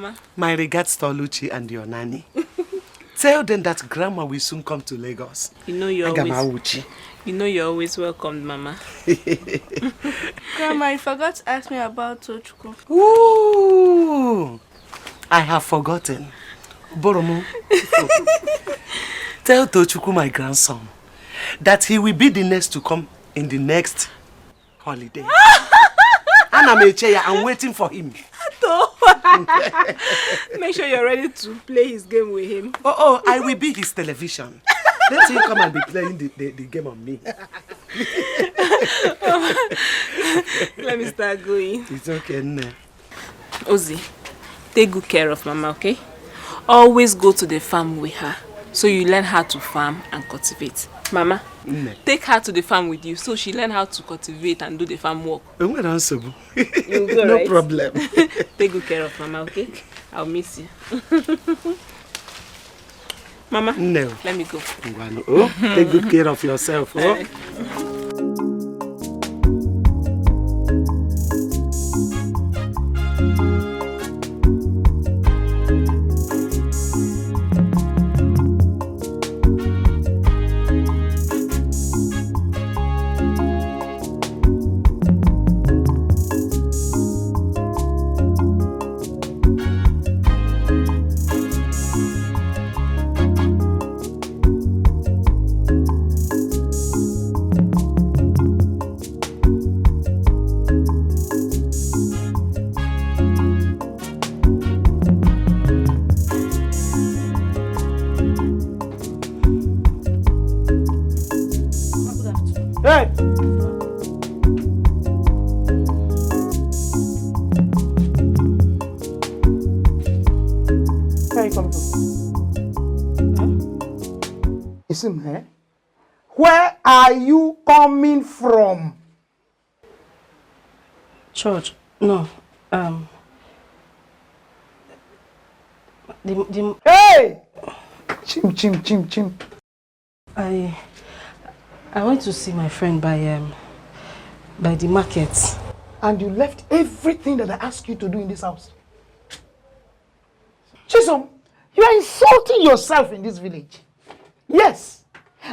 Mama. My regards to Oluchi and your nanny. Tell them that Grandma will soon come to Lagos. You know you're always welcome, Mama. Grandma, you forgot to ask me about Tochukwu. Ooh, I have forgotten. Boromu. Tell Tochukwu, my grandson, that he will be the next to come in the next holiday. Anna Micheal, I'm waiting for him. Make sure you're ready to play his game with him. Oh, I will be his television. Let him come and be playing the game on me. Let me start going. It's okay, Nne. Ozzy, take good care of Mama, okay? Always go to the farm with her, so you learn how to farm and cultivate. Mama, take her to the farm with you, so she learn how to cultivate and do the farm work. No right? problem. Take good care of Mama, okay? I'll miss you. Mama, no. Let me go. Oh, take good care of yourself. Oh. Hey! Where are you coming from? Huh? Is him here? Where are you coming from? Church, no. Hey! Chim. I went to see my friend by the market. And you left everything that I asked you to do in this house. Chisom, you are insulting yourself in this village. Yes.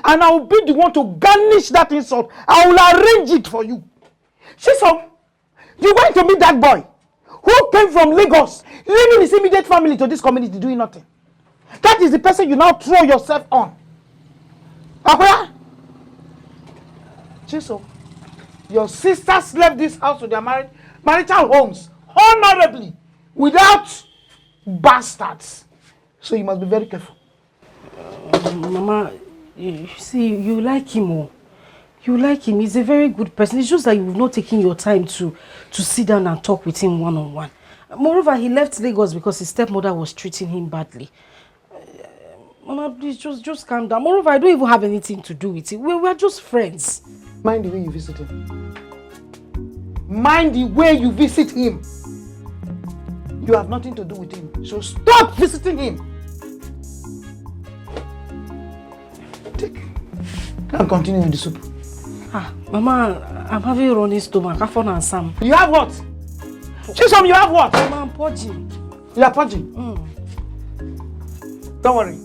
And I will be the one to garnish that insult. I will arrange it for you. Chisom, you went to meet that boy who came from Lagos, leaving his immediate family to this community doing nothing. That is the person you now throw yourself on. Akwaya? Chisom, your sisters left this house with their marital homes honorably without bastards. So you must be very careful. Mama, you see, you like him. Oh. You like him. He's a very good person. It's just that you've not taken your time to sit down and talk with him one-on-one. Moreover, he left Lagos because his stepmother was treating him badly. Mama, please, just calm down. Moreover, I don't even have anything to do with it. We're just friends. Mind the way you visit him. Mind the way you visit him. You have nothing to do with him. So stop visiting him. Take. And continue with the soup. Mama, I'm having a running stomach. Afon and Sam. You have what? Chisom, you have what? Mama, I'm purging. You are purging? Don't worry.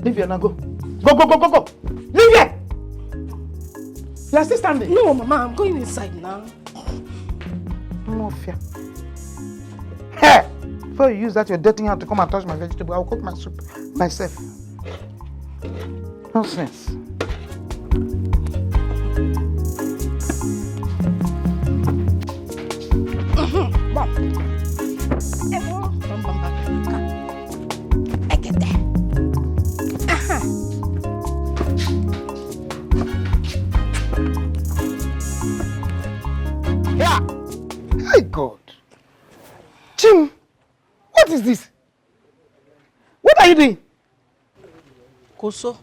Leave here now, go. Go. Leave here! You are still standing? No, Mama, I'm going inside now. No fear. Hey! Before you use that your dirty hand to come and touch my vegetable, I will cook my soup myself. Nonsense. I get there. Yeah. Hey God. Jim, what is this? What are you doing? Koso.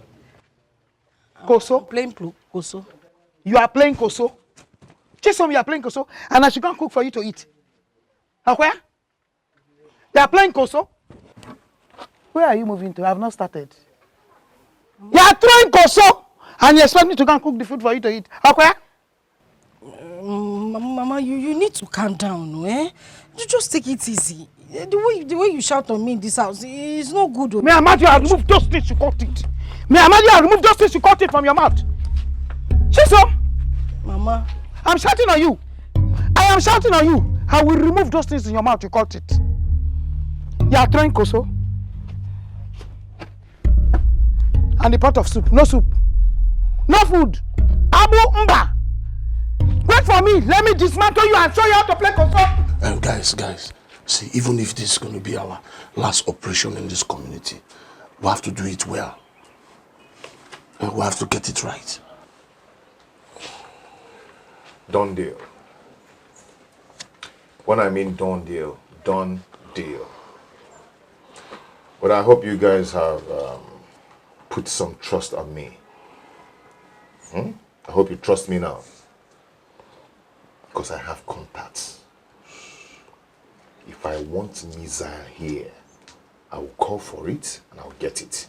Koso? Playing Koso. You are playing Koso? Chisom, you are playing Koso, and I should go and cook for you to eat. Where? You are playing Koso? Where are you moving to? I have not started. You are throwing Koso, and you expect me to go and cook the food for you to eat. Where? Mama, Mama, you need to calm down, eh? You just take it easy. The way you shout on me in this house is not good. May Amadi, I remove those things you cut it. May Amadi, I remove those things you cut it from your mouth. Chisom! Mama. I'm shouting on you. I am shouting on you. I will remove those things in your mouth you cut it. You are throwing koso. And the pot of soup. No soup. No food. Abu Mba. Wait for me. Let me dismantle you and show you how to play koso. Guys. See, even if this is going to be our last operation in this community, we have to do it well. And we have to get it right. Done deal. When I mean done deal, done deal. But I hope you guys have put some trust on me. I hope you trust me now. Because I have contacts. If I want missile here, I will call for it and I'll get it.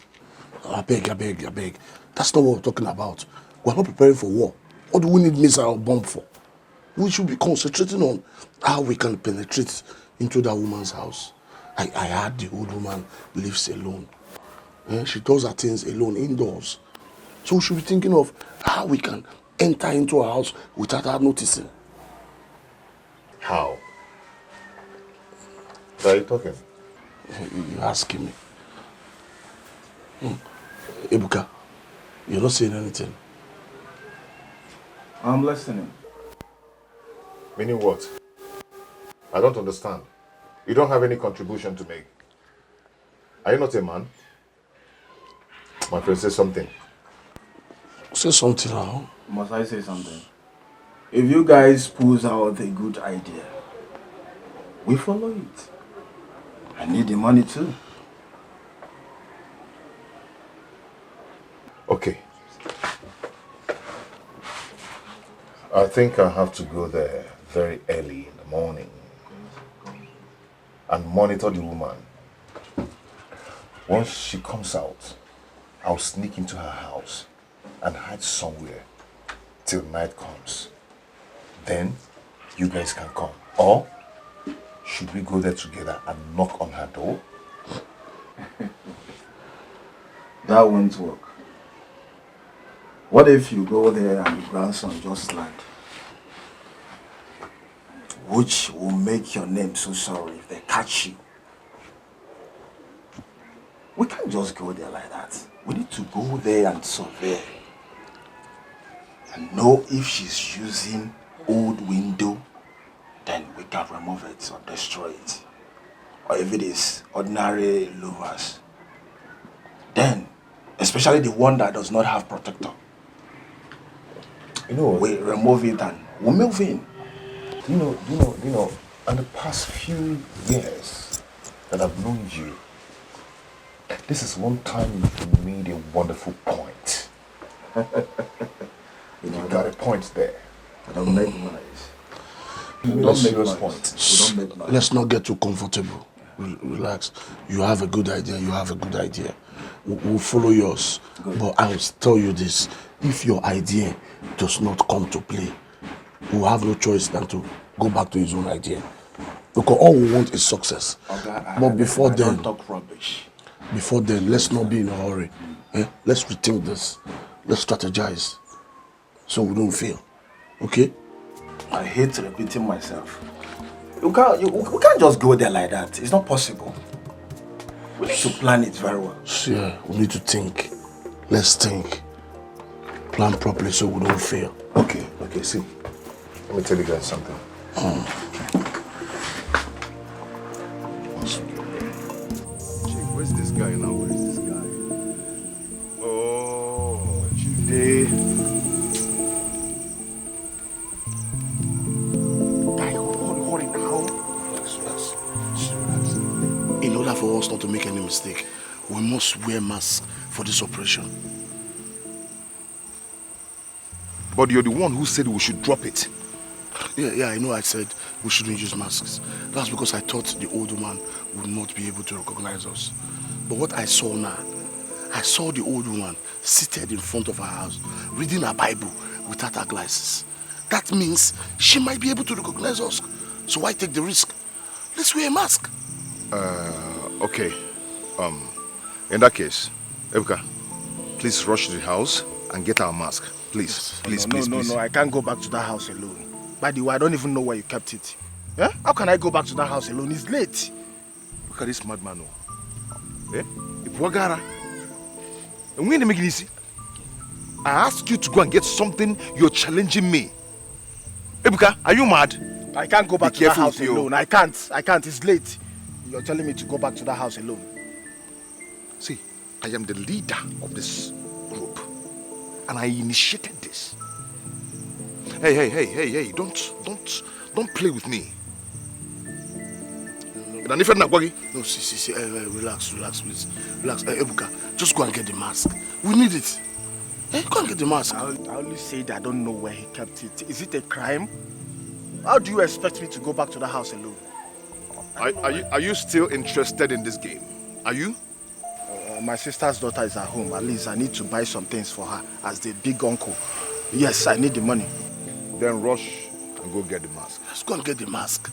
I beg. That's not what we're talking about. We're not preparing for war. What do we need missile or bomb for? We should be concentrating on how we can penetrate into that woman's house. I heard the old woman lives alone. She does her things alone, indoors. So we should be thinking of how we can enter into her house without her noticing. How? Why are you talking? You're asking me. Ebuka, you're not saying anything. I'm listening. Meaning what? I don't understand. You don't have any contribution to make. Are you not a man? My friend, say something. Say something now. Must I say something? If you guys pulls out a good idea, we follow it. I need the money too. Okay. I think I have to go there very early in the morning and monitor the woman. Once she comes out, I'll sneak into her house and hide somewhere till night comes. Then you guys can come. Or should we go there together and knock on her door? That won't work. What if you go there and your grandson just land? Which will make your name so sorry if they catch you. We can't just go there like that. We need to go there and survey. And know if she's using old window, then we can remove it or destroy it. Or if it is ordinary louvers, then, especially the one that does not have protector, we remove it and we move in. You know, in the past few years that I've known you, this is one time you've made a wonderful point. You got a point there. I don't make noise. You made a serious point. We don't make noise. Let's not get too comfortable. Relax. You have a good idea. We'll follow yours. Good. But I'll tell you this. If your idea does not come to play, we'll have no choice than to go back to his own idea. Because all we want is success. Okay, but before then, don't talk rubbish. Before then, let's not be in a hurry. Let's rethink this. Let's strategize so we don't fail. Okay? I hate repeating myself. We can't just go there like that. It's not possible. We need to plan it very well. Yeah, we need to think. Let's think. Plan properly so we don't fail. Okay, see. Let me tell you guys something. Where's this guy now? Oh, Jude. Guy, hurry now. Relax. In order for us not to make any mistake, we must wear masks for this operation. But you're the one who said we should drop it. Yeah, I know I said we shouldn't use masks. That's because I thought the old woman would not be able to recognize us. But what I saw now, I saw the old woman seated in front of her house, reading her Bible without her glasses. That means she might be able to recognize us. So why take the risk? Let's wear a mask. Okay. In that case, Ebuka, please rush to the house and get our mask. Please, please, please. No, I can't go back to that house alone. By the way, I don't even know where you kept it. Yeah? How can I go back to that house alone? It's late. Look at this madman. Eh? Ipuagara. And we ain't making it easy. I asked you to go and get something, you're challenging me. Ebuka, are you mad? I can't go back to that house alone. I can't. It's late. You're telling me to go back to that house alone. See, I am the leader of this group. And I initiated this. Hey, don't play with me. No, see, relax, please. Relax. Ebuka, just go and get the mask. We need it. Go and get the mask. I only said I don't know where he kept it. Is it a crime? How do you expect me to go back to the house alone? Are you still interested in this game? Are you? My sister's daughter is at home. At least I need to buy some things for her as the big uncle. Yes, I need the money. Then rush and go get the mask. Let's go and get the mask.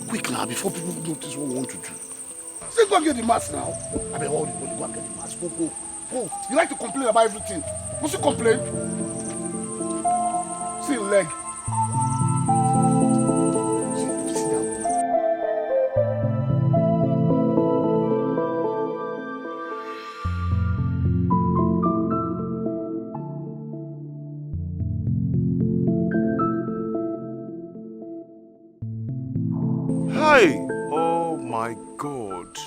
Quick now, before people notice what we want to do. Let's go and get the mask now. I mean, hold it, go and get the mask. Go. You like to complain about everything. Must you complain? See your leg. Sit down. Hi! Oh my God.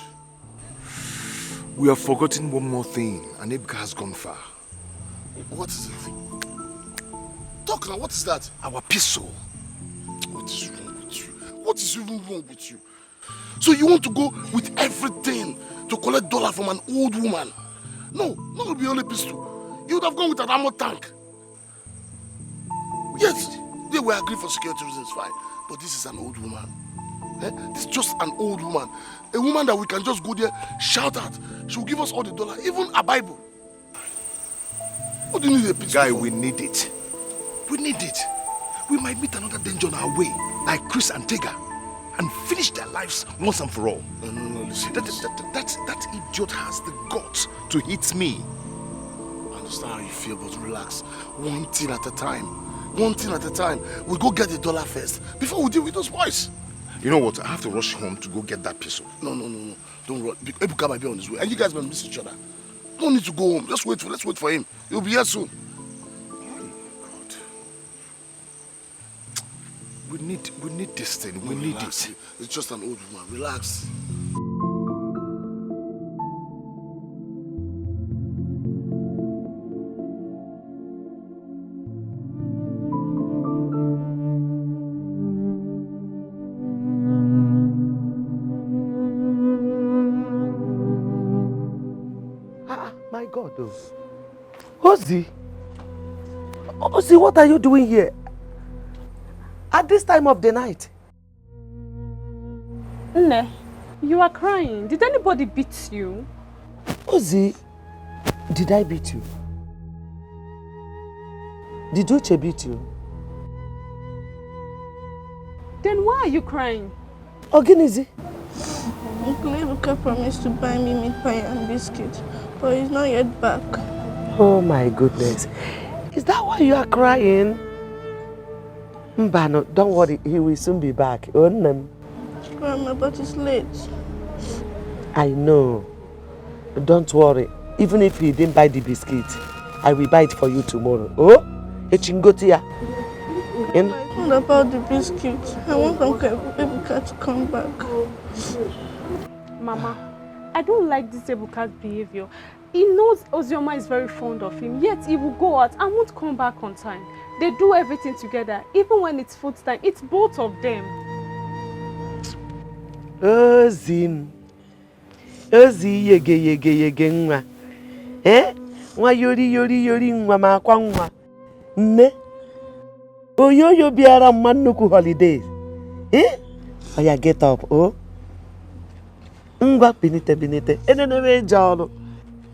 We have forgotten one more thing, and Ebuka has gone far. What is it? Talk now, what is that? Our pistol. What is wrong with you? What is even wrong with you? So you want to go with everything to collect dollar from an old woman? No, not with the only pistol. You would have gone with an armor tank. Yes, they were agreed for security reasons, fine. But this is an old woman. This is just an old woman. A woman that we can just go there, shout at. She will give us all the dollar, even a Bible. What do you need a pistol Guy, for? we need it. We need it. We might meet another danger on our way, like Chris and Tega, and finish their lives once and for all. No, listen. That idiot has the guts to hit me. I understand how you feel, but relax. One thing at a time. One thing at a time. We go get the dollar first before we deal with those boys. You know what? I have to rush home to go get that pistol. No. Don't run. Ebuka might be on his way. And you guys might miss each other. No need to go home. Let's wait for him. He'll be here soon. God. We need this thing. We need it. It's just an old woman. Relax. My God, Ozzy, what are you doing here? At this time of the night? Nne, you are crying. Did anybody beat you? Ozzy, did I beat you? Did Uche beat you? Then why are you crying? Oginizi? Uncle Ebuka promised to buy me meat pie and biscuit, but he's not yet back. Oh my goodness. Is that why you are crying? Mbano, don't worry, he will soon be back. Grandma, but it's late. I know. Don't worry. Even if he didn't buy the biscuit, I will buy it for you tomorrow. Oh? Echingotia. What about the biscuit? I want Uncle Ebuka to come back. Mama, I don't like this Ebuka's behavior. He knows Ozioma is very fond of him, yet he will go out and won't come back on time. They do everything together. Even when it's food time, it's both of them. Ozim. Ozi yege nwa. Nwa yori nwa ma kwa nwa. Nne. Oyoyo biara mma nnukwu holidays. Oya get up, oh. Ngwa binite. Eneneme jalo.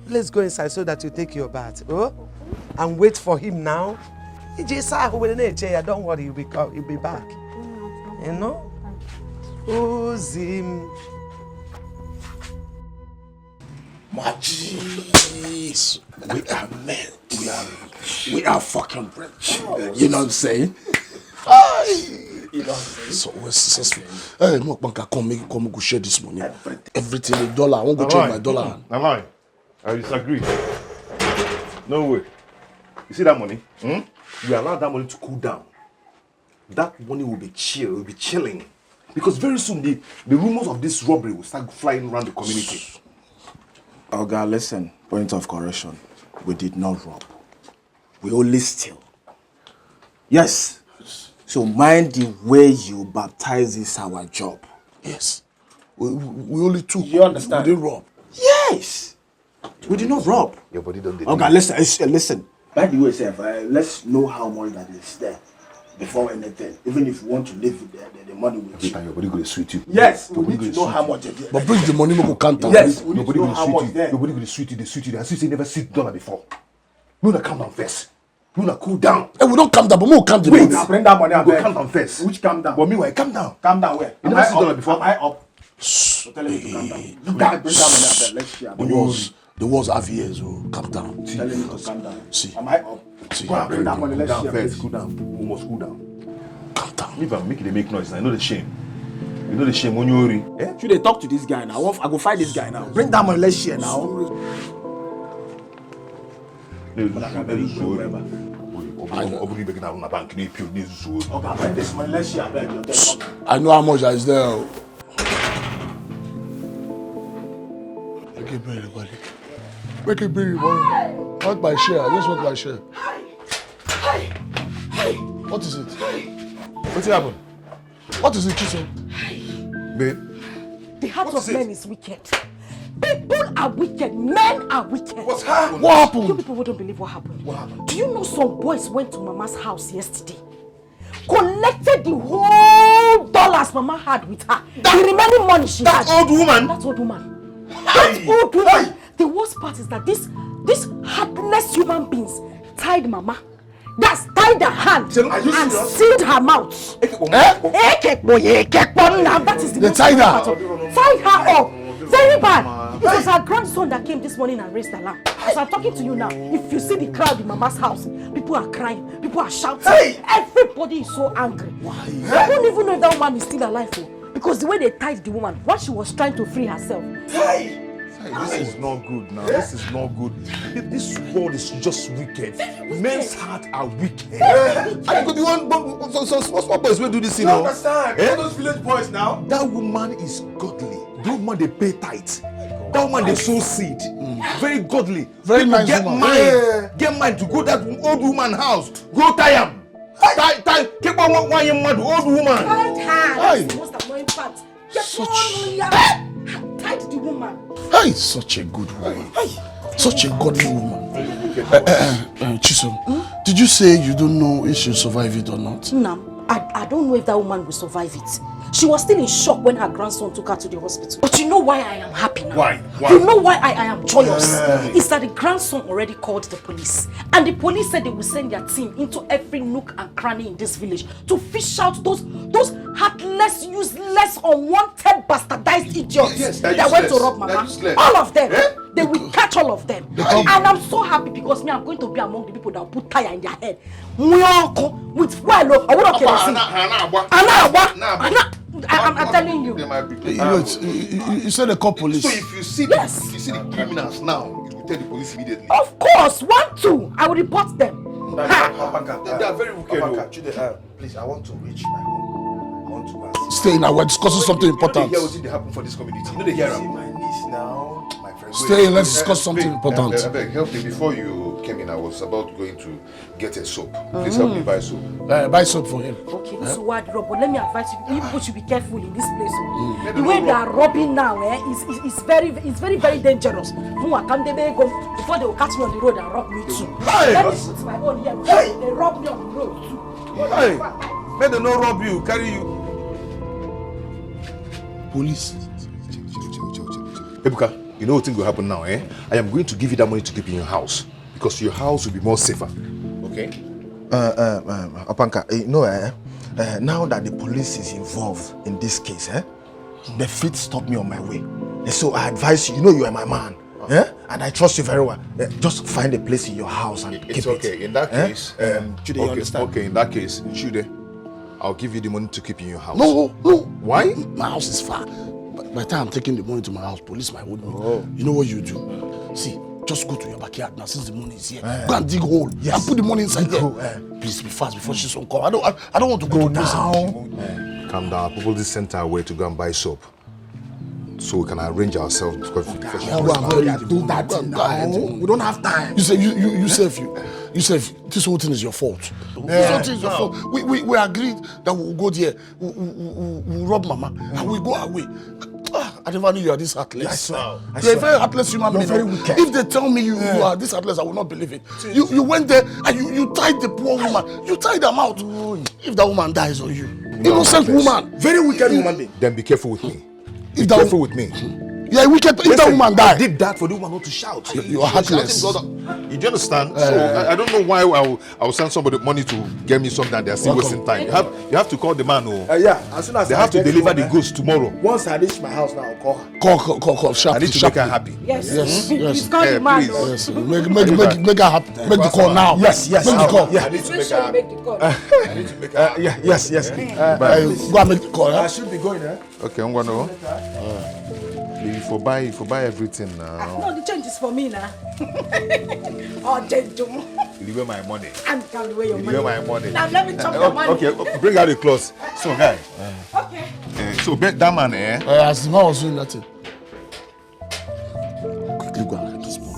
Let's go inside so that you take your bath, oh? And wait for him now. Don't worry, he'll be back. You know? Who's him? Jeez. We are men. We are fucking rich. You know what I'm saying? You know, so we're successful. Hey, Mokbanka, come go share this money. Everything, a dollar. I won't go trade my dollar. I disagree. No way. You see that money? We allow that money to cool down. That money will be chilling. Because very soon the rumors of this robbery will start flying around the community. Oh God, listen. Point of correction. We did not rob. We only steal. Yes. So mind the way you baptize is our job. Yes. We only took. You understand? We didn't rob. Yes. We did not rob. Your body don't do. Okay, listen. By the way, sir, let's know how much that is there before anything. Even if you want to leave the money with you. Your body going to sweet you. Yes, we need to know how much it is. But bring the money, we go count. Yes, we Your need to body know how much going there. to sweet you. They sweet you. I see you never sweet dollar before. You wanna calm down first. You wanna cool down. Hey, we don't calm down, but we will calm the Wait, money. bring that money. Go calm down first. Which calm down? But meanwhile, calm down. Calm down where? You never seen dollar before. Am I up? I'm telling you to calm down. You can't bring that money up there. Let's share. The wars have years, oh, calm down. Telling you to calm down. See. Am I up? See. Go and bring that money. Let's Down share. first. Cool down. We must cool down. Calm down. If I make it, they make noise. I know the shame. You know the shame when you worry. Eh? Should they talk to this guy now? I go find this guy now. Bring that money. Let's share now. Okay, this money. Let's share. I know how much is there. Oh. Make it bring everybody. Make it bring everybody. Not my share. I just want my share. What is it? What's happened? What is it, Chisom? Babe. The heart of men is wicked. People are wicked. Men are wicked. What's happened? What happened? You people wouldn't believe what happened. What happened? Do you know some boys went to Mama's house yesterday, collected the whole dollars Mama had with her, the remaining money she had. That old woman? That old woman. That old woman. The worst part is that these heartless human beings tied Mama. That's tied her hand and sealed her mouth. Now that is the They most tied her. part of it. Tied her up. Very bad. It was her grandson that came this morning and raised the alarm. As I'm talking to you now, if you see the crowd in Mama's house, people are crying, people are shouting. Everybody is so angry. I don't even know if that woman is still alive, because the way they tied the woman, while she was trying to free herself. This is not good now. This is not good. This world is just wicked. Men's hearts are wicked. I could be one small boys will do this, you know. Understand? All those village boys now. That woman is godly. That woman they pay tithe. That woman they sow seed. Very godly. Very nice get woman. Mind. Get mind to go that old woman house. Go tie him. Tie. Keep on one young man, old woman. Tied her. That's the most annoying part. Tied the woman. Hey, such a good woman. Such a godly woman. Chisom, did you say you don't know if she'll survive it or not? No, I don't know if that woman will survive it. She was still in shock when her grandson took her to the hospital. But you know why I am happy now? Why? You know why I am joyous? It's that the grandson already called the police. And the police said they will send their team into every nook and cranny in this village to fish out those heartless, useless, unwanted, bastardized idiots that went to rob Mama. All of them. They will catch all of them. And I'm so happy because me, I'm going to be among the people that will put tire in their head. With I'm telling you. You said they call police. So if you see the criminals now, you will tell the police immediately. Of course, 1, 2. I will report them. They are very wicked. Please, I want to reach my home. I want to go and see. Stay now, we're discussing something important. You know they hear what happen for this community. You know they hear See my niece now. My friend. Stay, let's discuss something important. I beg, help me. Before you came in, I was about going to get a soap. Please help me buy soap. Buy soap for him. Okay, this is what rob, but let me advise you. You people should be careful in this place. The way they are robbing now, is very, very dangerous. Before they will catch me on the road and rob me too. Let me put my own here. They rob me on the road too. Hey, let them not rob you, carry you. Police. Ebuka, you know what thing will happen now, I am going to give you that money to keep in your house because your house will be more safer. Okay? Opanka, now that the police is involved in this case, the fit stop me on my way. So I advise you, you are my man. And I trust you very well. Just find a place in your house and keep it. It's okay. In that case, Jude, you understand? Okay, in that case, Jude, I'll give you the money to keep in your house. No. Why? My house is far. By the time I'm taking the money to my house, police might hold me. You know what you do? See, just go to your backyard now since the money is here. Go and dig a hole. Yes. And put the money inside there. Please be fast before she's on call. I don't want to go down. Calm down. People just sent our way to go and buy soap. So we can arrange ourselves to go do that now. We don't have time. You say this whole thing is your fault. This whole thing is your fault. We agreed that we'll go there. We'll rob Mama and we go away. I never knew you are this heartless. You're a very heartless human being. Very wicked. If they tell me you are this heartless, I will not believe it. You went there and you tied the poor woman. You tied her mouth. If that woman dies on you, innocent woman, very wicked woman being. Then be careful with me. Be careful with me. Yeah, wicked. If that woman died, I did that for the woman not to shout. You're heartless. You do understand? So I don't know why I will send somebody money to get me something and they're still wasting time. You have to call the man. As soon as they have to deliver the goods tomorrow. Once I reach my house now, I'll call her. Call. Sharp. I need to make her happy. Yes. Please call the man. Yes. Make her happy. Make the call now. Yes. Make the call. Yeah. I need to make her happy. Make the call. I need to make her happy. Yes. Go and make the call. I should be going there. Okay, I'm going to. If you buy everything now. No, the change is for me now. Oh, gentleman. Deliver my money. I'm coming away your money. Deliver my money. Now let me chop your money. Okay, bring out the clothes. So, guy. Okay. So, bet that man, as the man was doing nothing. Quickly go and get this money.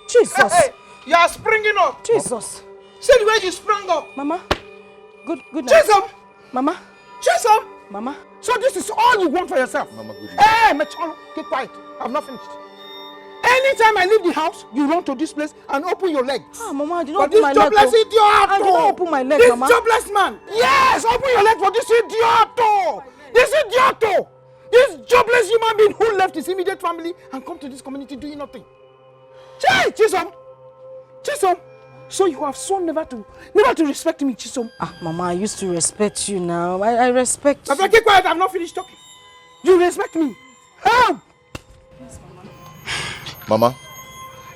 Jesus. Hey, you are springing up. Jesus. See the way you sprang up. Mama. Good night. Jason. Mama. Jason. Mama. So this is all you want for yourself? Mama, good Hey, Micheal, keep quiet. I've not finished. Anytime I leave the house, you run to this place and open your legs. Ah, Mama, I did not open my leg. This jobless idiot! I did not open my leg, this Mama. This jobless man! Yes, open your leg for this idiot! This idiot! This jobless human being who left his immediate family and come to this community doing nothing. Chisom! So you have sworn never to respect me, Chisom. Ah, Mama, I used to respect you now. I respect you. Keep quiet, I've not finished talking. You respect me. Help! Yes, Mama. Mama,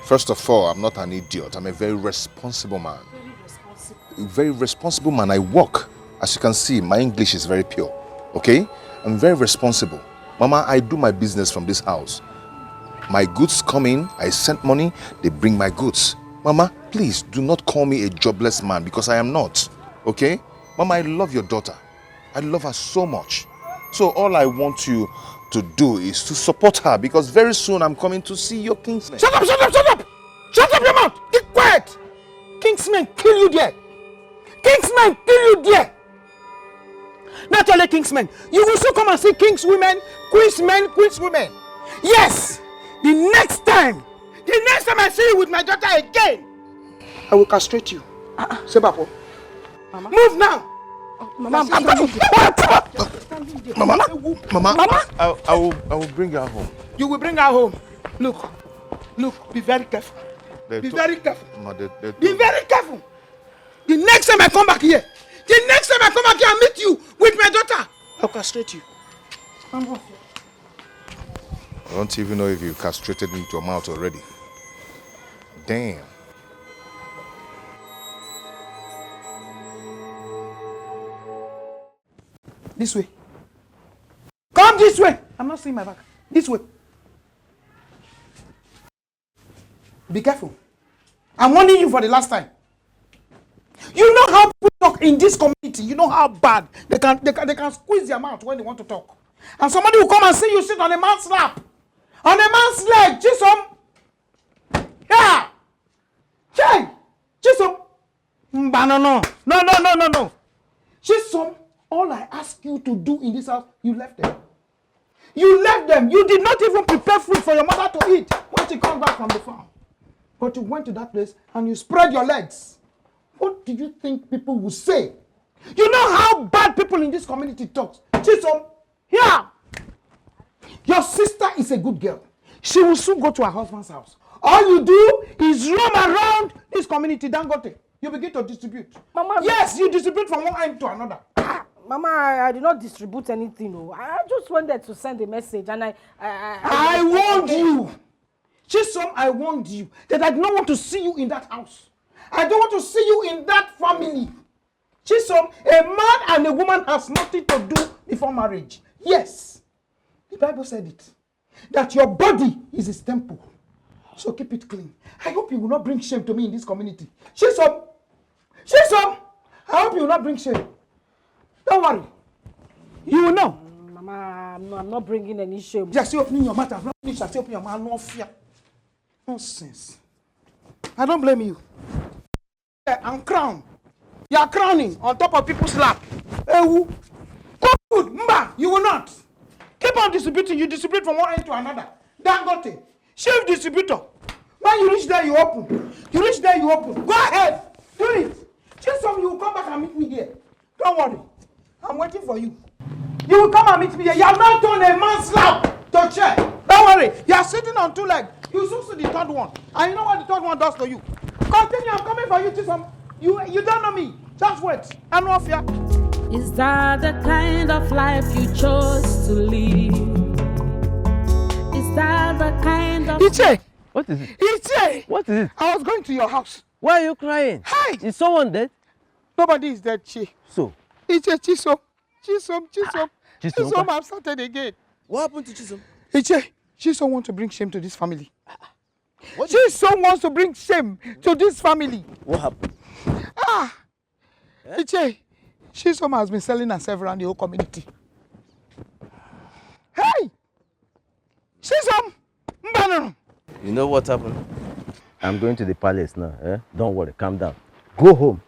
first of all, I'm not an idiot. I'm a very responsible man. Very responsible. A very responsible man. I work. As you can see, my English is very pure. Okay? I'm very responsible. Mama, I do my business from this house. My goods come in, I send money, they bring my goods. Mama, please do not call me a jobless man because I am not. Okay? Mama, I love your daughter. I love her so much. So all I want you to do is to support her because very soon I'm coming to see your kinsman. Shut up! Shut up your mouth! Keep quiet! Kingsmen kill you there! Kingsmen kill you there! Not only Kingsmen, you will soon come and see Kingswomen, Queensmen, Queenswomen. Yes! The next time I see you with my daughter again, I will castrate you. Sebapo. Mama. Move now! Mama, I will bring her home. You will bring her home. Look, be very careful. Be very careful. Be very careful. The next time I come back here and meet you with my daughter, I'll castrate you. I don't even know if you castrated me to your mouth already. Damn. This way. Come this way. I'm not seeing my back. This way. Be careful. I'm warning you for the last time. You know how people talk in this community. You know how bad they can squeeze their mouth when they want to talk. And somebody will come and see you sit on a man's lap. On a man's leg. Chisom. Yeah. Hey. Chisom. No. Chisom. All I ask you to do in this house, you left them. You left them. You did not even prepare food for your mother to eat when she comes back from the farm. But you went to that place and you spread your legs. What do you think people will say? You know how bad people in this community talk. Chisom, here. Your sister is a good girl. She will soon go to her husband's house. All you do is roam around this community, Dangote. You begin to distribute. Mama, yes, you distribute from one end to another. Mama, I did not distribute anything. No. I just wanted to send a message and I warned you. Chisom, I warned you that I do not want to see you in that house. I don't want to see you in that family. Chisom, a man and a woman has nothing to do before marriage. Yes, the Bible said it. That your body is his temple. So keep it clean. I hope you will not bring shame to me in this community. Chisom, I hope you will not bring shame. Don't worry. You will know. Mama, I'm not bringing any shame. Just opening your mouth. I'm not finished. Just open your mouth. No fear. Nonsense. I don't blame you. I'm crowned. You are crowning on top of people's lap. Cook food. Mba, you will not. Keep on distributing. You distribute from one end to another. Dangote. Chief distributor. When you reach there, you open. You reach there, you open. Go ahead. Do it. Chisom, you will come back and meet me here. Don't worry. I'm waiting for you. You will come and meet me here. You have not done a man's lap to chair. Don't worry. You are sitting on two legs. You soon see the third one. And you know what the third one does to you. Continue. I'm coming for you, Chisom. You don't know me. Just wait. I'm not fear. Is that the kind of life you chose to live? Is that the kind of... Iche! What is it? Iche! What is it? I was going to your house. Why are you crying? Hi! Is someone dead? Nobody is dead, Chi. So? Iche, Chisom, I've started again. What happened to Chisom? Iche, Chisom wants to bring shame to this family. Chisom wants to bring shame to this family. What happened? Iche, Chisom has been selling herself around the whole community. Hey! Chisom! Mbano! You know what happened? I'm going to the palace now. Don't worry, calm down. Go home.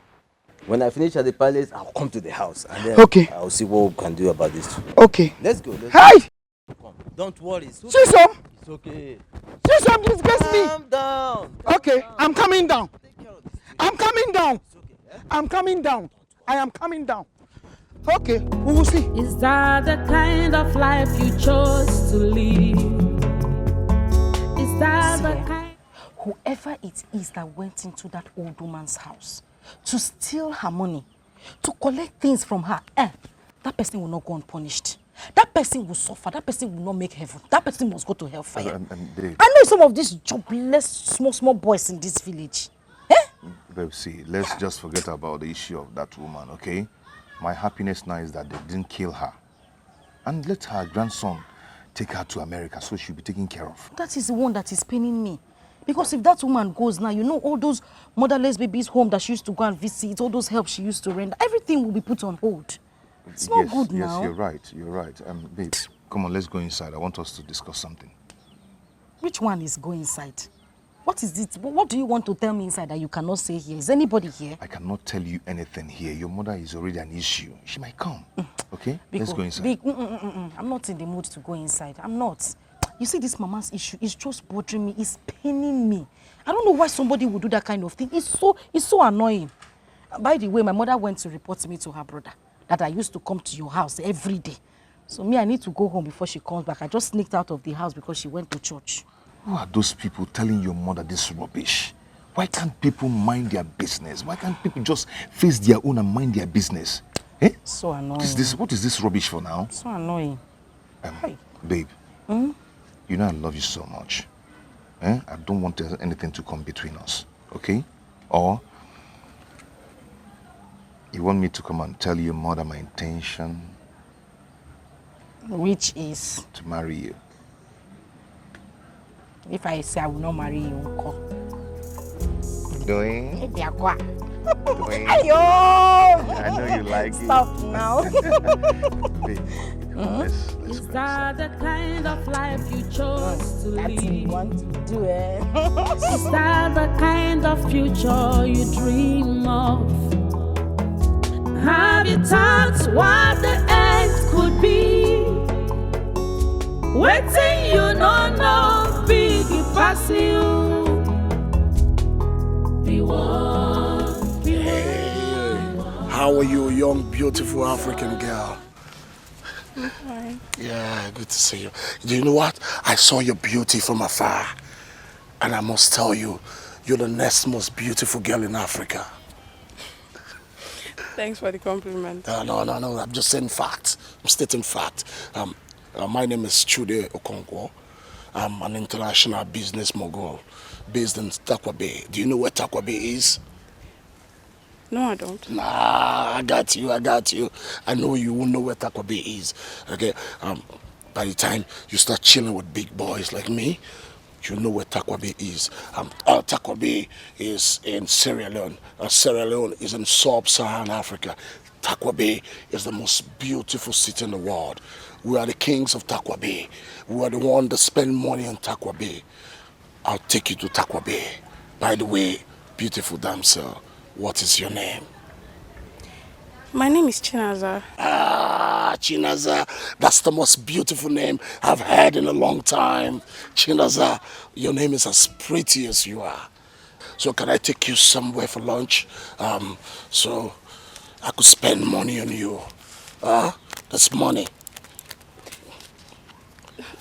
When I finish at the palace, I'll come to the house and then I'll see what we can do about this. Okay. Let's go. Hey! Come. Don't worry. Chisom! It's okay. See some disgrace me. Calm down. Okay, I'm coming down. I'm coming down. I'm coming down. I am coming down. Okay, we will see. Is that the kind of life you chose to live? Is that the kind? Whoever it is that went into that old woman's house to steal her money, to collect things from her, that person will not go unpunished. That person will suffer. That person will not make heaven. That person must go to hellfire. I know some of these jobless, small boys in this village. Babe, see, let's just forget about the issue of that woman, okay? My happiness now is that they didn't kill her. And let her grandson take her to America so she'll be taken care of. That is the one that is paining me. Because if that woman goes now, you know all those motherless babies home that she used to go and visit, all those help she used to render, everything will be put on hold. It's not good now. Yes, you're right. Babe, come on, let's go inside. I want us to discuss something. Which one is go inside? What is it? What do you want to tell me inside that you cannot say here? Is anybody here? I cannot tell you anything here. Your mother is already an issue. She might come. Okay? Let's go inside. I'm not in the mood to go inside. I'm not. You see, this mama's issue is just bothering me. It's paining me. I don't know why somebody would do that kind of thing. It's so annoying. By the way, my mother went to report me to her brother that I used to come to your house every day. So I need to go home before she comes back. I just sneaked out of the house because she went to church. Who are those people telling your mother this rubbish? Why can't people mind their business? Why can't people just face their own and mind their business? Eh? So annoying. What is this rubbish for now? So annoying. Babe, you know I love you so much. I don't want anything to come between us, okay? Or you want me to come and tell your mother my intention? Which is? To marry you. If I say I will not marry you, Uncle. Doing? Doing? Ayo! I know you like it. Stop now. Babe, let's Is that the kind of life you chose to live? That's what you want to do, Is that the kind of future you dream of? Have you thought what the end could be? Waiting, you know, big pass you. Be one, be one. How are you, young, beautiful African girl? Hi. Yeah, good to see you. Do you know what? I saw your beauty from afar. And I must tell you, you're the next most beautiful girl in Africa. Thanks for the compliment. No. I'm just saying facts. I'm stating fact. My name is Chude Okonkwo. I'm an international business mogul based in Takwa Bay. Do you know where Takwa Bay is? No, I don't. Nah, I got you. I know you won't know where Takwa Bay is. Okay. By the time you start chilling with big boys like me, you know where Takwa Bay is. Takwa Bay is in Sierra Leone. Sierra Leone is in sub-Saharan Africa. Takwa Bay is the most beautiful city in the world. We are the kings of Takwa Bay. We are the ones that spend money on Takwa Bay. I'll take you to Takwa Bay. By the way, beautiful damsel, what is your name? My name is Chinaza. Chinaza. That's the most beautiful name I've heard in a long time. Chinaza, your name is as pretty as you are. So can I take you somewhere for lunch? So I could spend money on you. That's money.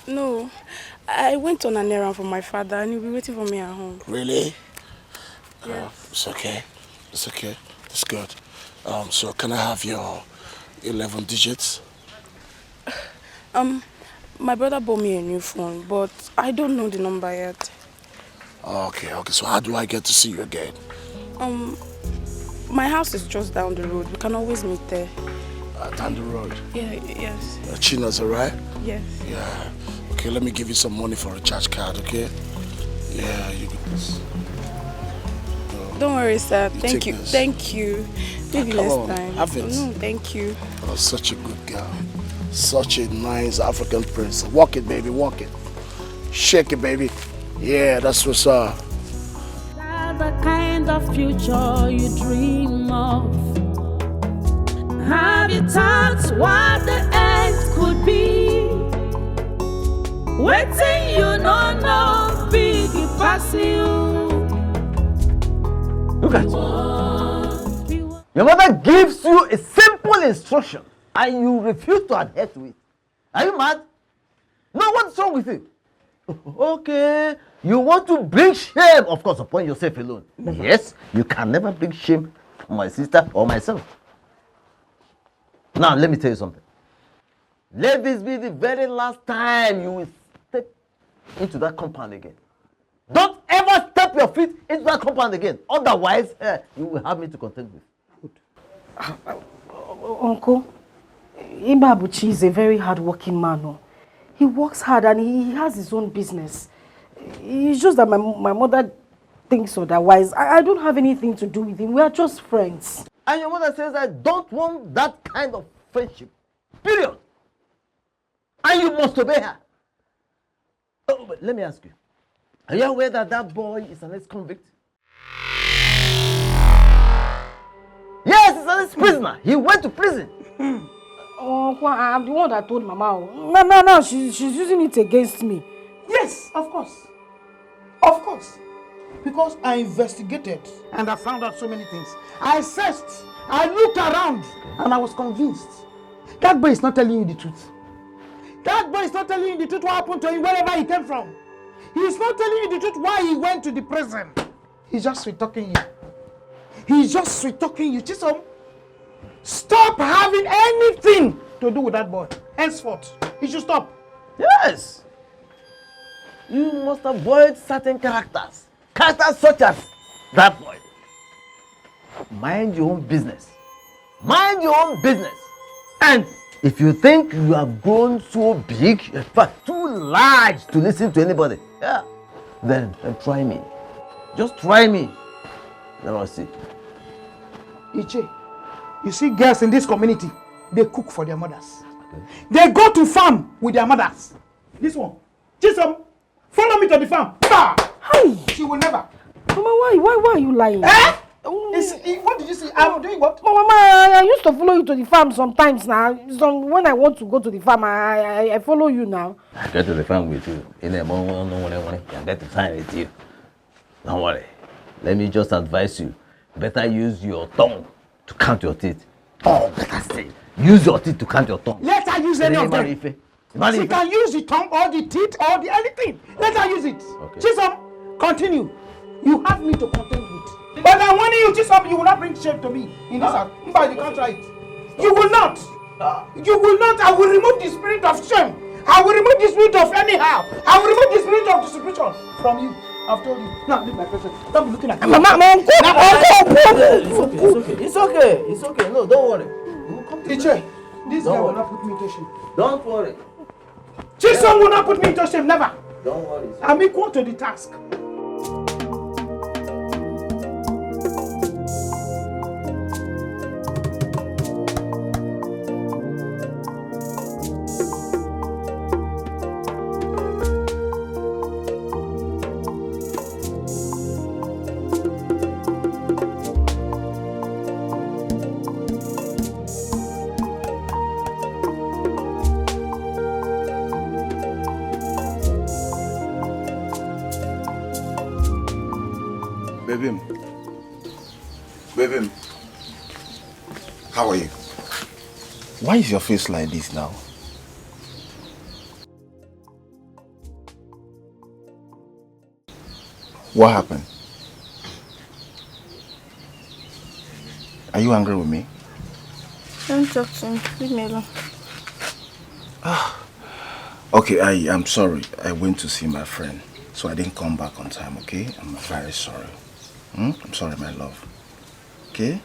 No, I went on an errand for my father and he'll be waiting for me at home. Really? Yeah. It's okay. It's good. So can I have your 11 digits? My brother bought me a new phone, but I don't know the number yet. Okay. So how do I get to see you again? My house is just down the road. We can always meet there. Down the road? Yes. China's alright? Yes. Yeah. Okay, let me give you some money for a charge card, okay? Yeah, you get this. Don't worry, sir. Thank you. This. Thank you. Maybe next time. Have it. No, thank you. Oh, such a good girl. Such a nice African prince. Walk it, baby, walk it. Shake it, baby. Yeah, that's what's up. The kind of future you dream of. Have you thought what the end could be? Waiting you no big pass you. Look at you. Your mother gives you a simple instruction and you refuse to adhere to it. Are you mad? No, what's wrong with you? Okay, you want to bring shame, of course, upon yourself alone. Never. Yes, you can never bring shame on my sister or myself. Now, let me tell you something. Let this be the very last time you will step into that compound again. Don't ever step your feet into that compound again. Otherwise, you will have me to contend with. Uncle, Ibabuchi is a very hard-working man. Oh. He works hard and he has his own business. It's just that my mother thinks otherwise. I don't have anything to do with him. We are just friends. And your mother says I don't want that kind of friendship. Period. And you must obey her. Oh, but let me ask you. Are you aware that that boy is an ex-convict? Yes, he's an ex-prisoner. He went to prison. Oh, I'm the one that told Mama. No, she's using it against me. Yes, of course. Of course. Because I investigated and I found out so many things. I searched, I looked around, and I was convinced. That boy is not telling you the truth. That boy is not telling you the truth what happened to him wherever he came from. He is not telling you the truth why he went to the prison. He's just sweet-talking you. He's just sweet-talking you. Chisom, stop having anything to do with that boy. Henceforth, he should stop. Yes. You must avoid certain characters. Characters such as that boy. Mind your own business. Mind your own business. And if you think you have grown so big, in fact, too large to listen to anybody, then try me. Just try me. Then I'll see. Iche, you see girls in this community, they cook for their mothers. Okay. They go to farm with their mothers. This one, Chisom, follow me to the farm. Bah! Hey! She will never. Mama, why are you lying? What did you say? I'm doing what? Mama, I used to follow you to the farm sometimes now. When I want to go to the farm, I follow you now. I go to the farm with you. In the morning, I get to time with you. Don't worry. Let me just advise you. Better use your tongue to count your teeth. Oh, better say. Use your teeth to count your tongue. Let her use any of them. She can use the tongue or the teeth or the anything. Let her use it. Okay. Chisom, continue. You have me to contend with. But I'm warning you, Chisom, you will not bring shame to me in this house. You can't try it. You will not. You will not. I will remove the spirit of shame. I will remove the spirit of anyhow. I will remove the spirit of distribution from you. I've told you. Now, leave my presence. Don't be looking at me. Mama, It's okay. No, don't worry. Teacher, this guy will not put me to shame. Don't worry. Chisom will not put me to shame, never. Don't worry. I'm equal to the task. Baby, how are you? Why is your face like this now? What happened? Are you angry with me? Don't talk to me. Leave me alone. Okay, I'm sorry. I went to see my friend, so I didn't come back on time, okay? I'm very sorry. I'm sorry, my love. Okay?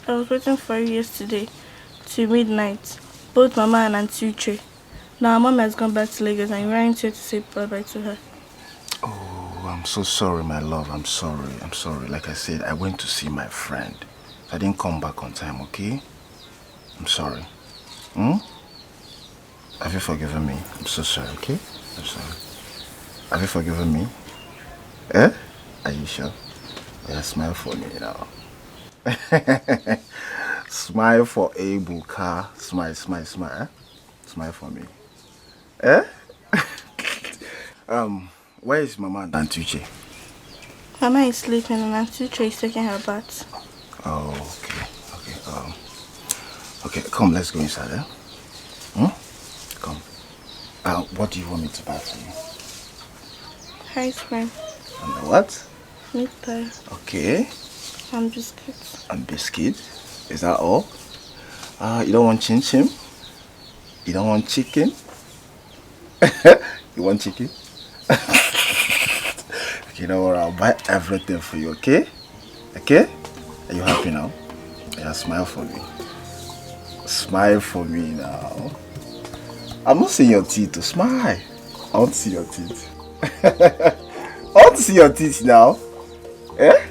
I was waiting for you yesterday till midnight. Both Mama and Auntie Uche. Now Mom has gone back to Lagos and you're here to say bye-bye to her. Oh, I'm so sorry, my love. I'm sorry. Like I said, I went to see my friend. I didn't come back on time, okay? I'm sorry. Have you forgiven me? I'm so sorry, okay? I'm sorry. Have you forgiven me? Are you sure? Yeah, smile for me now. Smile for Ebuka. Smile. Smile for me. Where is Mama and Auntie Uche? Mama is sleeping and Auntie Uche is taking her bath. Oh, okay. Okay, come, let's go inside, eh? Come. What do you want me to buy for you? Ice cream. And what? Meat pie. Okay. And biscuits. And biscuit? Is that all? You don't want chin chin? You don't want chicken? You want chicken? Okay, don't worry, I'll buy everything for you, okay? Okay? Are you happy now? Yeah, smile for me. Smile for me now. I'm not seeing your teeth, smile. I want to see your teeth. I want to see your teeth now. Eh?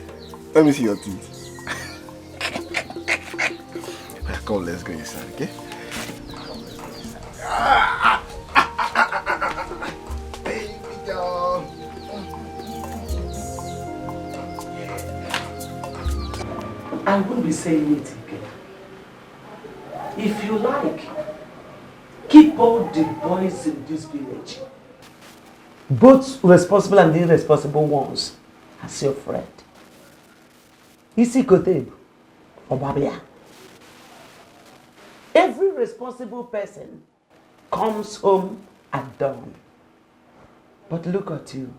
Let me see your teeth. Come, let's go inside, okay? Baby doll. I won't be saying it again. If you like, keep all the boys in this village, both responsible and irresponsible ones, as your friend. Isi Koteb, Obabia. Every responsible person comes home at dawn. But look at you.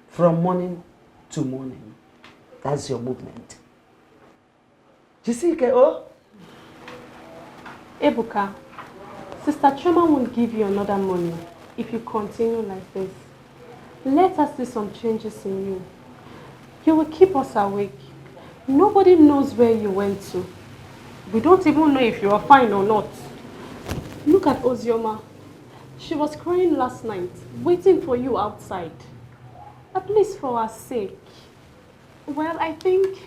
From morning to morning. That's your movement. You see, K.O.? Ebuka, Sister Choma won't give you another money if you continue like this. Let us see some changes in you. You will keep us awake. Nobody knows where you went to. We don't even know if you are fine or not. Look at Ozioma. She was crying last night, waiting for you outside. At least for our sake. Well, I think...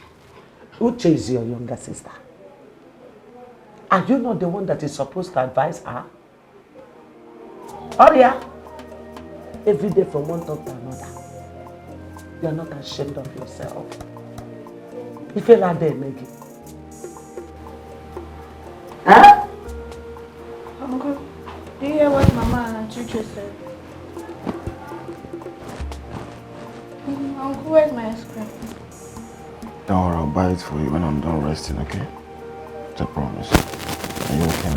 Uche is your younger sister. Are you not the one that is supposed to advise her? Oh yeah. Every day from one talk to another. You are not ashamed of yourself. You feel like they're making. Huh? Uncle, do you hear what Mama and Auntie Uche said? Uncle, where's my ice cream? Don't worry, I'll buy it for you when I'm done resting, okay? It's a promise. Are you okay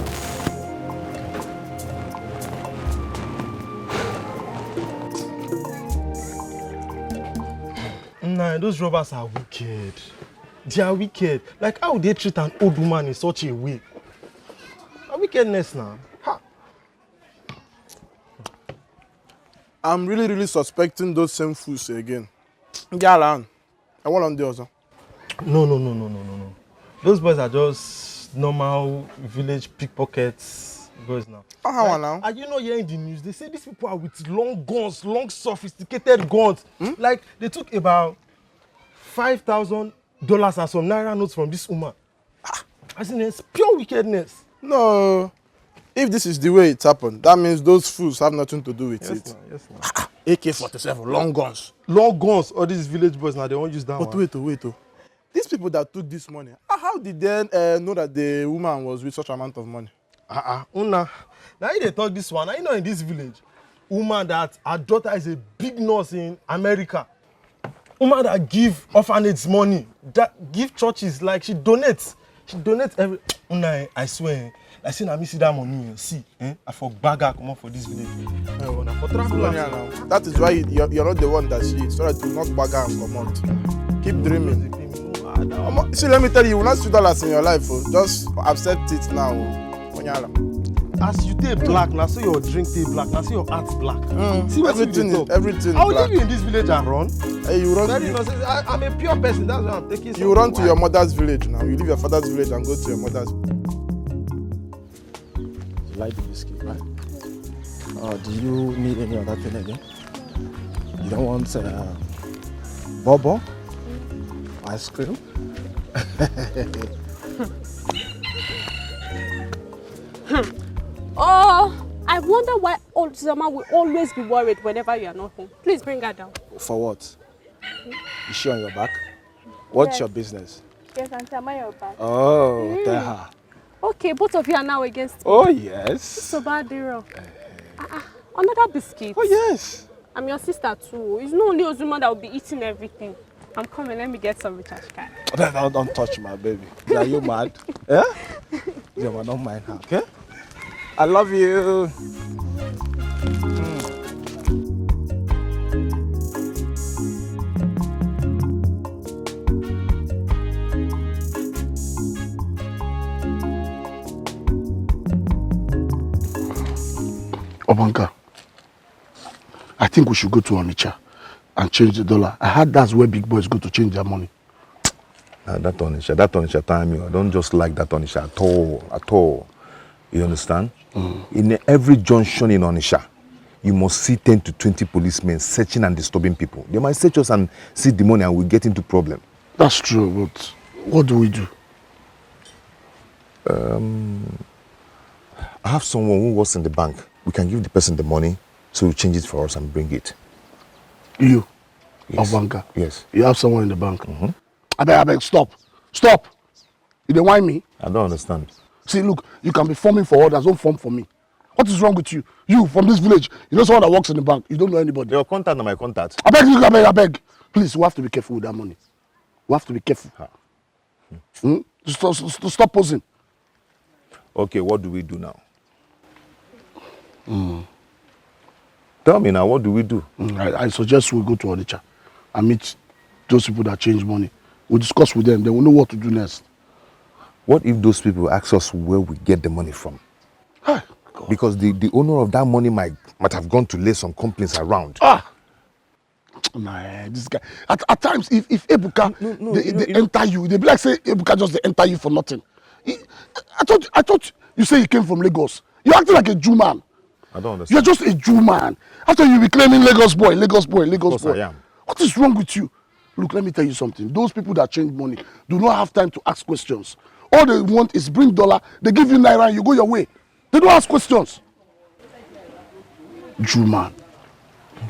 now? Nah, those robbers are wicked. They are wicked. Like, how would they treat an old woman in such a way? A wickedness now. Ha. I'm really suspecting those same fools again. Galan, I want on the other. No. Those boys are just normal village pickpockets boys now. How now? Are you not hearing the news? They say these people are with long guns, long sophisticated guns. Like, they took about $5,000 and some naira notes from this woman. As in, it's pure wickedness. No. If this is the way it happened, that means those fools have nothing to do with it. Yes, AK-47, long guns. Long guns, all these village boys now, they won't use that one. But wait. These people that took this money, how did they know that the woman was with such amount of money? Una. Now they talk this one. Now you know in this village, woman that her daughter is a big nurse in America. Woman that give orphanage money, that give churches, like she donates. She donates every. Una, I swear. I say, I see that money. See, I for bagger come up for this village. That is why you're not the one that she is, so that you not bagger and come out. Keep dreaming. See, let me tell you will not see dollars in your life. Just accept it now. As you take black, now so your drink take black, now so your heart black. See everything I will leave you in this village and run. Hey, you run. I'm a pure person, that's why I'm taking. You run to your mother's village now. You leave your father's village and go to your mother's. You like the biscuit, right? Do you need any other thing again? You don't want bobo? Ice cream? Oh, I wonder why old Zama will always be worried whenever you are not home. Please bring her down. For what? Is she on your back? What's Yes. your business? Yes, Auntie, am I your back? Oh, tell her. Okay, both of you are now against me. Oh, yes. So bad, Dero. Another biscuit? Oh, yes. I'm your sister too. It's not only Ozuma that will be eating everything. I'm coming, let me get some recharge card. Don't touch my baby. Are you mad? Yeah? Yeah, don't mind her, okay? I love you. Obanka, I think we should go to Onitsha and change the dollar. I heard that's where big boys go to change their money. That Onitsha time, I don't just like that Onitsha at all. You understand? In every junction in Onitsha, you must see 10 to 20 policemen searching and disturbing people. They might search us and see the money and we get into problem. That's true, but what do we do? I have someone who works in the bank. We can give the person the money so he'll change it for us and bring it. You? Yes. Obanka? Yes. You have someone in the bank? I beg, stop. Stop! You don't whine me? I don't understand. See, look, you can be forming for others, don't form for me. What is wrong with you? You, from this village, you know someone that works in the bank, you don't know anybody. Your contact and my contact. I beg. Please, we have to be careful with that money. We have to be careful. Stop posing. Okay, what do we do now? Tell me now, what do we do? I suggest we go to Onitsha and meet those people that change money. We'll discuss with them, then we'll know what to do next. What if those people ask us where we get the money from? Because the owner of that money might have gone to lay some complaints around. Nah, this guy. At times, if Ebuka, they enter you, they be like say Ebuka just they enter you for nothing. I thought you say you came from Lagos. You're acting like a Jew man. I don't understand. You're just a Jew man. After you be claiming Lagos boy. Of course I am. What is wrong with you? Look, let me tell you something. Those people that change money do not have time to ask questions. All they want is bring dollar, they give you naira and you go your way. They don't ask questions. Jew man.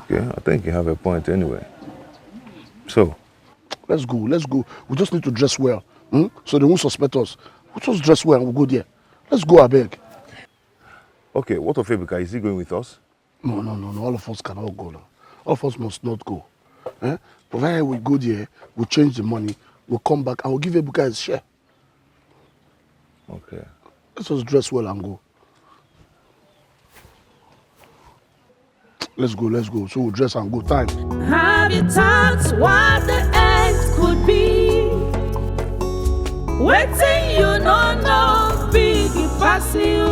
Okay, I think you have a point anyway. So? Let's go. We just need to dress well. So they won't suspect us. We'll just dress well and we'll go there. Let's go, I beg. Okay, what of Ebuka? Is he going with us? No. All of us cannot go now. All of us must not go. Provided we go there, we'll change the money, we'll come back and we'll give Ebuka his share. Okay. Let's just dress well and go. Let's go. So we'll dress and go. Time. Have you thought what the end could be? Waiting, you don't know, big pass you.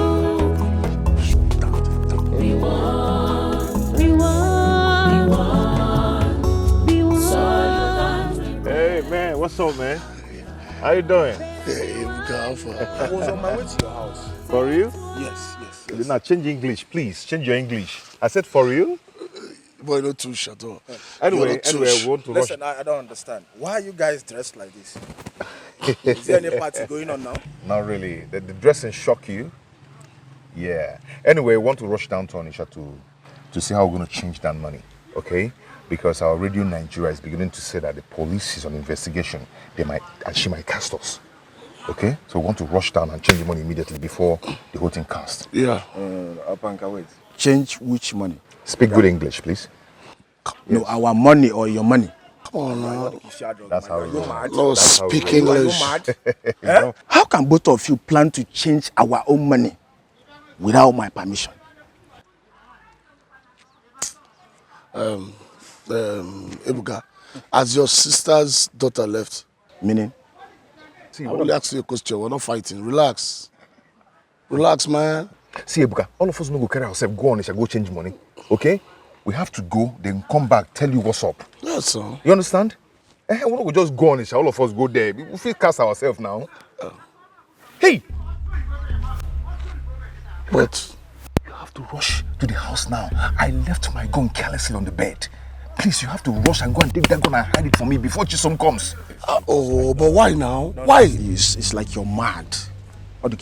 We want. Hey man, what's up, man? How you doing? Hey, Ebuka. I was on my way to your house. For real? Yes. Now change English, please. Change your English. I said for real? Boy, no too shut up. Anyway, we want to rush. Listen, I don't understand. Why are you guys dressed like this? Is there any party going on now? Not really. The dressing shock you? Yeah. Anyway, we want to rush down to Onitsha to see how we're going to change that money. Okay? Because our radio in Nigeria is beginning to say that the police is on investigation. She might cast us. Okay? So we want to rush down and change the money immediately before the whole thing casts. Yeah. Apanka, wait. Change which money? Speak good English, please. No, our money or your money. Come on now. That's how it goes. No, speak English. How can both of you plan to change our own money without my permission? Ebuka, as your sister's daughter left. Meaning? I only ask you a question. We're not fighting. Relax, man. See, Ebuka, all of us no go carry ourselves, go on, go change money. Okay? We have to go, then come back, tell you what's up. Yes, sir. You understand? We don't just go on, all of us go there. We feel cast ourselves now. Hey! But you have to rush to the house now. I left my gun carelessly on the bed. Please, you have to rush and go and take that gun and hide it for me before Chisom comes. But why now? Why? It's like you're mad. Or the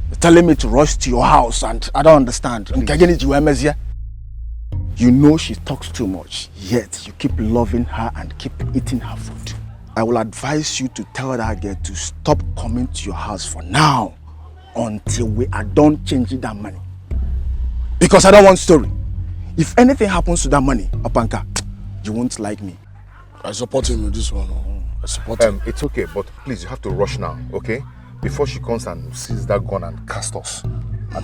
You're telling me to rush to your house and I don't understand. You know she talks too much, yet you keep loving her and keep eating her food. I will advise you to tell that girl to stop coming to your house for now until we are done changing that money. Because I don't want story. If anything happens to that money, Opanka, you won't like me. I support him with this one. I support him. It's okay, but please, you have to rush now, okay? Before she comes and sees that gun and cast us. I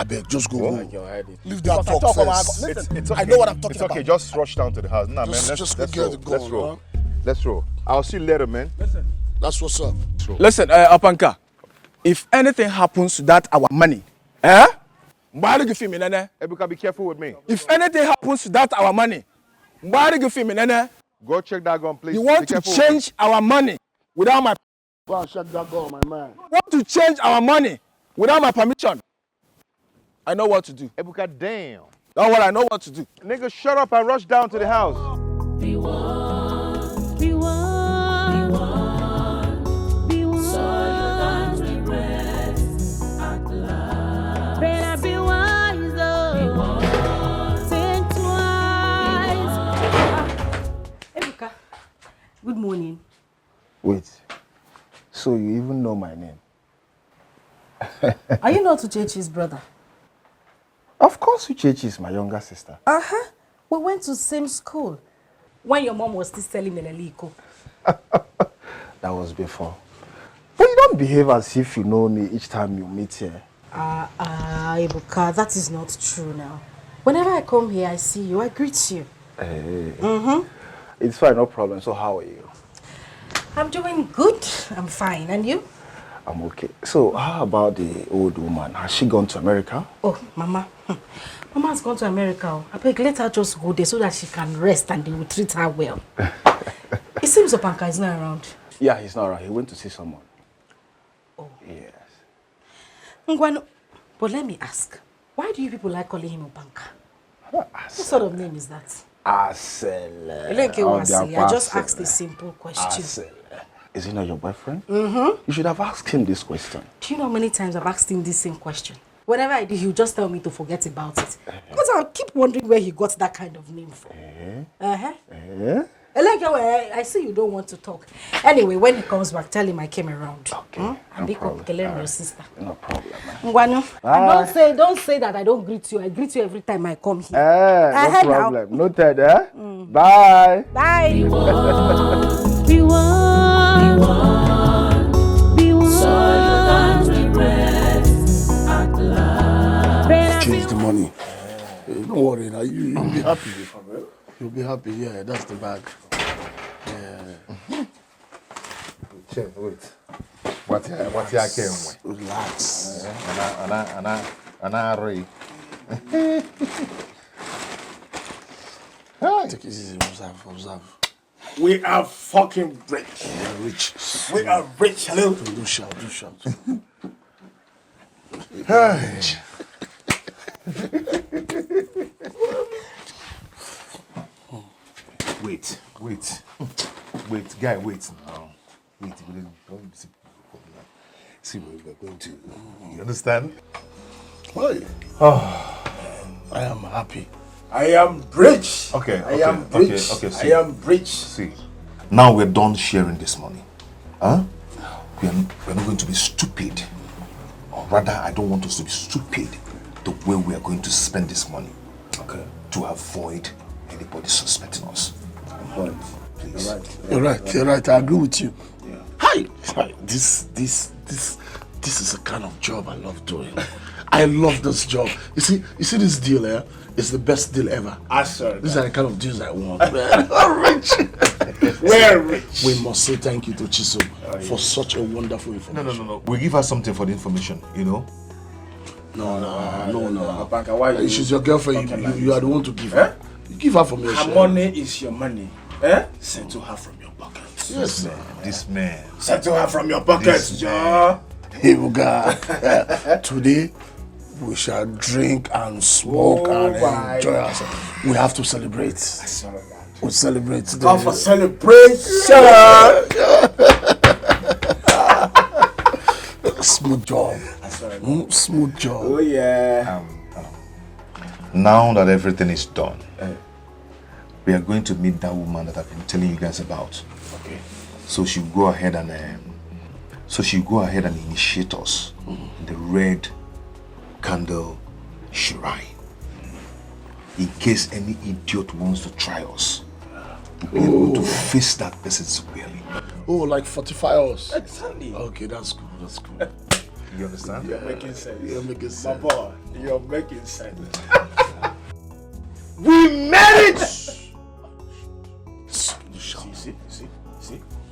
beg, just go home. Leave that talk first. It's okay. I know what I'm talking about. It's okay, just rush down to the house. Nah, man, let's roll. Let's roll. I'll see you later, man. Listen. That's what's up. Listen, Opanka, if anything happens to that our money, why do you feel me, Nene? Ebuka, be careful with me. If anything happens to that our money, why do you feel me, Nene? Go check that gun, please. You want to change our money without my... Go and check that gun, my man. You want to change our money without my permission? I know what to do. Ebuka, damn. Don't worry, I know what to do. Nigga, shut up and rush down to the house. Be one, be one, be one, be one. So you don't regret at last. Better be wise, oh. Be one. Think twice. Ebuka, good morning. Wait, so you even know my name? Are you not Uchechi's brother? Of course Uchechi is my younger sister. Uh-huh. We went to the same school when your mom was still selling Meleliko. That was before. But you don't behave as if you know me each time you meet here. Ebuka, that is not true now. Whenever I come here, I see you, I greet you. Hey. It's fine, no problem. So how are you? I'm doing good. I'm fine. And you? I'm okay. So how about the old woman? Has she gone to America? Oh, Mama. Mama has gone to America. I beg, let her just go there so that she can rest and they will treat her well. It seems Opanka is not around. Yeah, he's not around. He went to see someone. Oh. Yes. Ngwano, but let me ask, why do you people like calling him Opanka? What sort of name is that? Asele. I just asked a simple question. Asele. Is he not your boyfriend? You should have asked him this question. Do you know how many times I've asked him this same question? Whenever I do, he'll just tell me to forget about it. Because I'll keep wondering where he got that kind of name from. I see you don't want to talk. Anyway, when he comes back, tell him I came around. Okay. And be telling your sister. No problem. Ngwano, don't say that I don't greet you. I greet you every time I come here. No problem. Noted, Bye. Bye. Be one, be one, be one. So you don't regret at last. Change the money. Hey, don't worry now. You'll be happy. You'll be happy. Yeah, that's the bag. Yeah. Wait. What you came with? Relax. Take it easy. Observe. We are fucking rich. We are rich. We are rich. Hello. Do shout. Hey. Wait, guy, wait now. Wait, don't see where we're going to. You understand? Why? I am happy. I am rich. Okay. I am rich. See, I am rich. See, now we're done sharing this money. We're not going to be stupid. Or rather, I don't want us to be stupid the way we are going to spend this money. Okay. To avoid anybody suspecting us. Right. Please. You're right. I agree with you. Yeah. Hi. This is a kind of job I love doing. I love this job. You see this deal here? It's the best deal ever. These are the kind of deals I want. We're rich. We're rich. We must say thank you to Chisom for such a wonderful information. No. We give her something for the information, you know? No. Opanka, why you? She's your girlfriend. You are the one to give her. You give her from your share. Her money is your money. Settle her from your pockets. Yes, This man. Settle her from your pockets, Joe. Hey, Uga. Today, we shall drink and smoke and enjoy ourselves. We have to celebrate. We celebrate today. Come for celebration. Smooth job. Smooth job. Oh, yeah. Now that everything is done, we are going to meet that woman that I've been telling you guys about. Okay. So she'll go ahead and initiate us in the red candle shrine. in case any idiot wants to try us. To be able to face that person severely. Oh, like fortify us. Exactly. Okay, that's cool. That's cool. You understand? You're making sense. You're making sense. My boy, you're making sense. We married! See.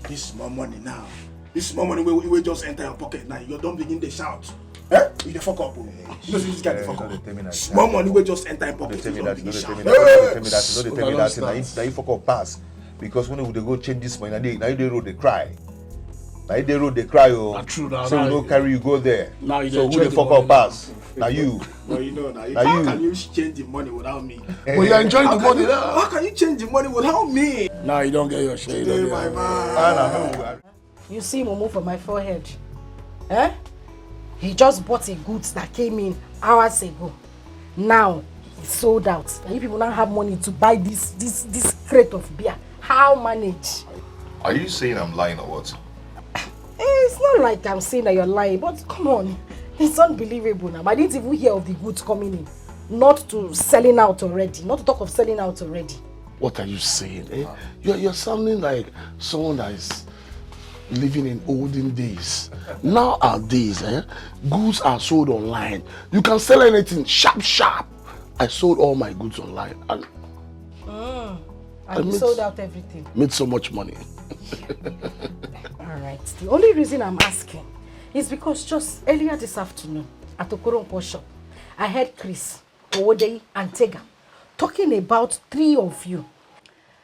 This is more money now. This is more money we just enter your pocket now. You don't begin to shout. Eh? You the fuck up. You know this guy the fuck up. More money we just enter your pocket. Don't tell me that. Don't tell me that. Now you fuck up pass. Because when they go change this money, now they road they cry. Now they road they cry. Oh, true. So we don't carry you go there. Now so who the fuck up pass? Now you. Well, you know now. How can you change the money without me? Well, you're enjoying the money now. How can you change the money without me? Now you don't get your share. Hey, my man. You see Momo for my forehead. Eh? He just bought a goods that came in hours ago. Now it's sold out. And you people now have money to buy this crate of beer. How manage? Are you saying I'm lying or what? It's not like I'm saying that you're lying, but come on. It's unbelievable now. I didn't even hear of the goods coming in. Not to selling out already. Not to talk of selling out already. What are you saying? Eh? You're sounding like someone that is living in olden days. Nowadays, goods are sold online. You can sell anything sharp. I sold all my goods online and you sold out everything. Made so much money. Alright. The only reason I'm asking is because just earlier this afternoon at Okoro-2022 shop, I heard Chris, Owodei, and Tega talking about 3 of you,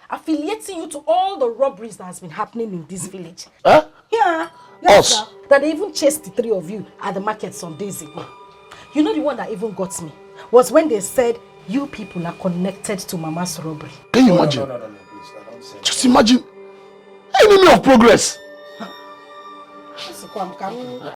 affiliating you to all the robberies that has been happening in this village. Huh? Yeah. Yes, sir. That they even chased the 3 of you at the market some days ago. You know the one that even got me was when they said you people are connected to Mama's robbery. Can you imagine? No, please, I don't say Just imagine. Enemy of progress.